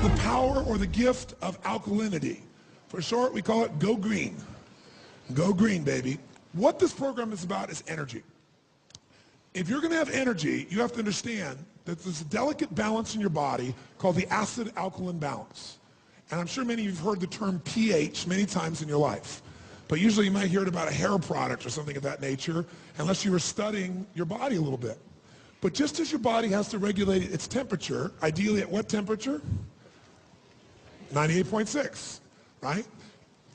The power or the gift of alkalinity. For short, we call it Go Green. Go Green, baby. What this program is about is energy. If you're going to have energy, you have to understand that there's a delicate balance in your body called the acid-alkaline balance. And I'm sure many of you have heard the term pH many times in your life. But usually you might hear it about a hair product or something of that nature, unless you were studying your body a little bit. But just as your body has to regulate its temperature, ideally at what temperature? 98.6, right?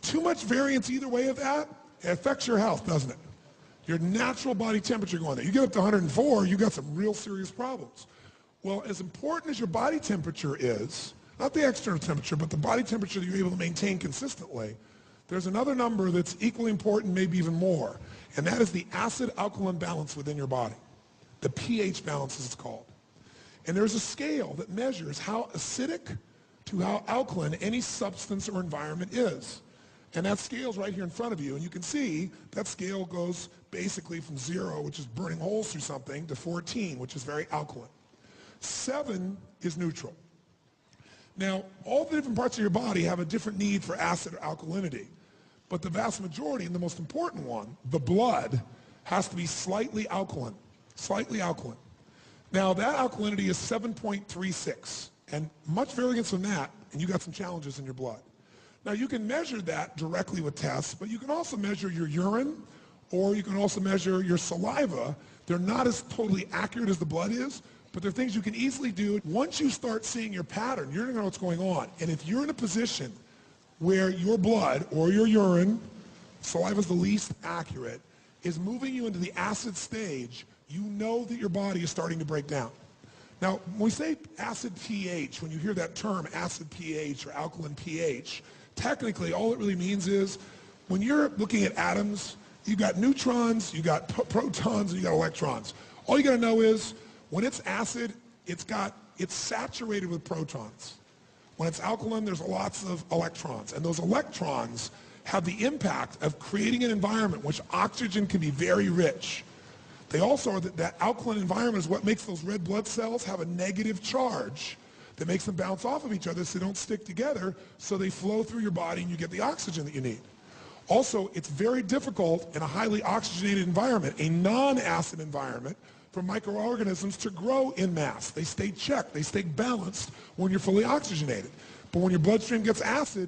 Too much variance either way of that, it affects your health, doesn't it? Your natural body temperature going there. You get up to 104, you got some real serious problems. Well, as important as your body temperature is, not the external temperature, but the body temperature that you're able to maintain consistently, there's another number that's equally important, maybe even more, and that is the acid-alkaline balance within your body. The pH balance, as it's called. And there's a scale that measures how acidic to how alkaline any substance or environment is. And that scale's right here in front of you, and you can see that scale goes basically from 0, which is burning holes through something, to 14, which is very alkaline. 7 is neutral. Now, all the different parts of your body have a different need for acid or alkalinity, but the vast majority, and the most important one, the blood, has to be slightly alkaline. Slightly alkaline. Now, that alkalinity is 7.36, and much variance from that, and you got some challenges in your blood. Now, you can measure that directly with tests, but you can also measure your urine, or you can also measure your saliva. They're not as totally accurate as the blood is, but they're things you can easily do. Once you start seeing your pattern, you're going to know what's going on. And if you're in a position where your blood or your urine, saliva is the least accurate, is moving you into the acid stage, you know that your body is starting to break down. Now, when we say acid pH, when you hear that term, acid pH or alkaline pH, technically all it really means is when you're looking at atoms, you got neutrons, you got protons, and you got electrons. All you got to know is when it's acid, it's saturated with protons. When it's alkaline, there's lots of electrons, and those electrons have the impact of creating an environment which oxygen can be very rich. They also, that alkaline environment is what makes those red blood cells have a negative charge that makes them bounce off of each other so they don't stick together, so they flow through your body and you get the oxygen that you need. Also, it's very difficult in a highly oxygenated environment, a non-acid environment, for microorganisms to grow in mass. They stay checked, they stay balanced when you're fully oxygenated. But when your bloodstream gets acid,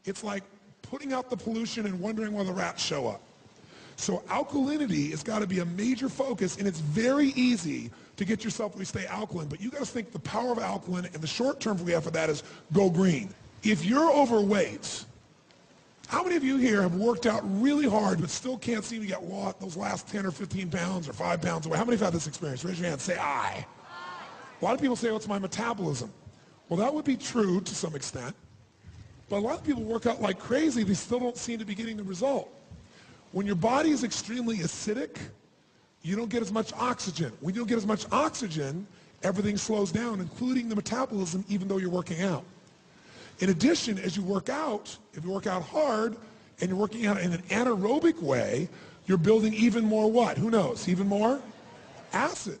it's like putting out the pollution and wondering why the rats show up. So alkalinity has got to be a major focus, and it's very easy to get yourself to stay alkaline, but you got to think the power of alkaline, and the short term we have for that is go green. If you're overweight, how many of you here have worked out really hard but still can't seem to get those last 10 or 15 pounds or 5 pounds away? How many have had this experience? Raise your hand. Say aye. A lot of people say, oh, it's my metabolism. Well, that would be true to some extent, but a lot of people work out like crazy. They still don't seem to be getting the result. When your body is extremely acidic, you don't get as much oxygen. When you don't get as much oxygen, everything slows down, including the metabolism, even though you're working out. In addition, as you work out, if you work out hard and you're working out in an anaerobic way, you're building even more what? Who knows? Even more acid.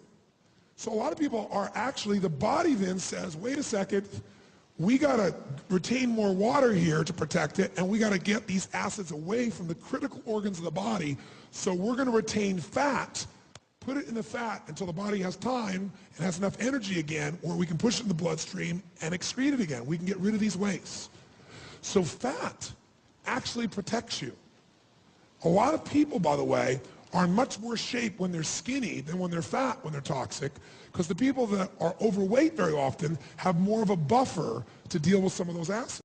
So a lot of people are actually, the body then says, wait a second, we got to retain more water here to protect it, and we got to get these acids away from the critical organs of the body, so we're going to retain fat, put it in the fat until the body has time and has enough energy again where we can push it in the bloodstream and excrete it again. We can get rid of these wastes. So fat actually protects you. A lot of people, by the way, are in much worse shape when they're skinny than when they're fat, when they're toxic, because the people that are overweight very often have more of a buffer to deal with some of those acids.